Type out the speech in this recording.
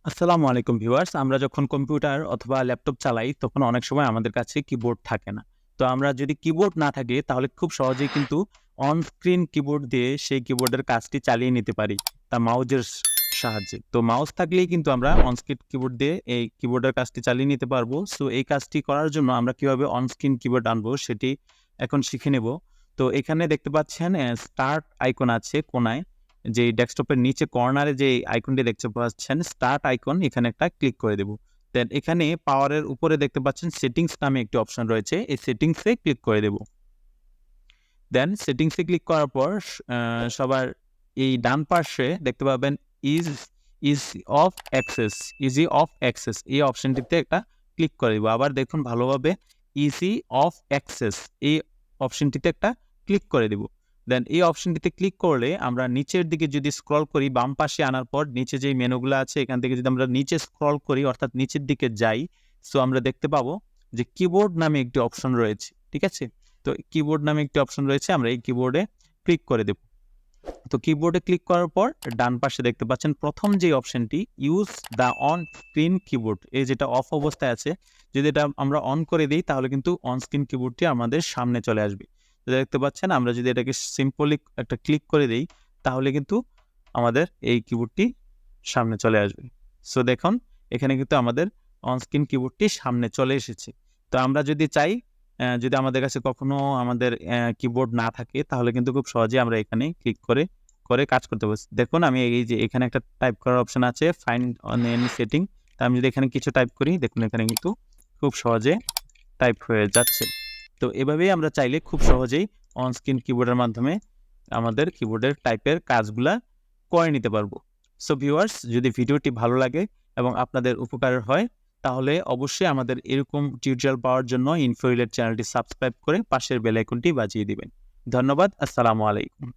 আসসালামু আলাইকুম ভিউয়ার্স। আমরা যখন কম্পিউটার অথবা ল্যাপটপ চালাই তখন অনেক সময় আমাদের কাছে কিবোর্ড থাকে না। তো আমরা যদি কিবোর্ড না থাকে তাহলে খুব সহজেই কিন্তু অন স্ক্রিন কিবোর্ড দিয়ে সেই কিবোর্ডের কাজটি চালিয়ে নিতে পারি মাউজের সাহায্যে। তো মাউস থাকলেই কিন্তু আমরা অন স্ক্রিন কিবোর্ড দিয়ে এই কিবোর্ডের কাজটি চালিয়ে নিতে পারবো। সো এই কাজটি করার জন্য আমরা কিভাবে অন স্ক্রিন কিবোর্ড আনবো সেটি এখন শিখে নেব। তো এখানে দেখতে পাচ্ছেন স্টার্ট আইকন আছে কোণায়। যে ডেস্কটপের নিচে কর্নারে যে আইকনটি দেখতে পাচ্ছেন স্টার্ট আইকন, এখানে একটা ক্লিক করে দেব। দেন এখানে পাওয়ারের উপরে দেখতে পাচ্ছেন সেটিংস নামে একটি অপশন রয়েছে, এই সেটিংসে ক্লিক করে দেব। দেন সেটিংসে ক্লিক করার পর সবার এই ডান পাশে দেখতে পাবেন is is of access easy of access এই অপশনটিতে একটা ক্লিক করে দেব। আবার দেখুন ভালোভাবে, ইজি অফ অ্যাক্সেস এই অপশনটিতে একটা ক্লিক করে দেব। দেন এই অপশনটিতে ক্লিক করলে আমরা নিচের দিকে যদি স্ক্রল করি, বাম পাশে আনার পর নিচে যেই মেনুগুলো আছে এখান থেকে যদি আমরা নিচে স্ক্রল করি অর্থাৎ নিচের দিকে যাই, সো আমরা দেখতে পাবো যে কিবোর্ড নামে একটি অপশন রয়েছে। ঠিক আছে, তো কিবোর্ড নামে একটি অপশন রয়েছে, আমরা এই কিবোর্ডে ক্লিক করে দেব। তো কিবোর্ডে ক্লিক করার পর ডান পাশে দেখতে পাচ্ছেন প্রথম যে অপশনটি use the on screen keyboard, এই যেটা অফ অবস্থায় আছে, যদি এটা আমরা অন করে দিই তাহলে কিন্তু অন স্ক্রিন কিবোর্ডটি আমাদের সামনে চলে আসবে। তো দেখতে পাচ্ছেন আমরা যদি এটাকে সিম্পলি একটা ক্লিক করে দিই তাহলে কিন্তু আমাদের এই কিবোর্ডটি সামনে চলে আসবে। সো দেখুন এখানে কিন্তু আমাদের অন স্ক্রিন কিবোর্ডটি সামনে চলে এসেছে। তো আমরা যদি চাই, যদি আমাদের কাছে কখনো আমাদের কিবোর্ড না থাকে তাহলে কিন্তু খুব সহজেই আমরা এখানে ক্লিক করে কাজ করতে পারছি। দেখুন আমি এই যে এখানে একটা টাইপ করার অপশন আছে, ফাইন্ড অন এনি সেটিং। তো আমি যদি এখানে কিছু টাইপ করি দেখুন এখানে কিন্তু খুব সহজে টাইপ হয়ে যাচ্ছে। তো এভাবেই আমরা চাইলে খুব সহজেই অন স্ক্রিন কিবোর্ডের মাধ্যমে আমাদের কিবোর্ডের টাইপের কাজগুলা করে নিতে পারবো। সো ভিউয়ার্স, যদি ভিডিওটি ভালো লাগে এবং আপনাদের উপকারের হয় তাহলে অবশ্যই আমাদের এরকম টিউটোরিয়াল পাওয়ার জন্য ইনফোইলেট চ্যানেলটি সাবস্ক্রাইব করে পাশের বেল আইকনটি বাজিয়ে দিবেন। ধন্যবাদ। আসসালামু আলাইকুম।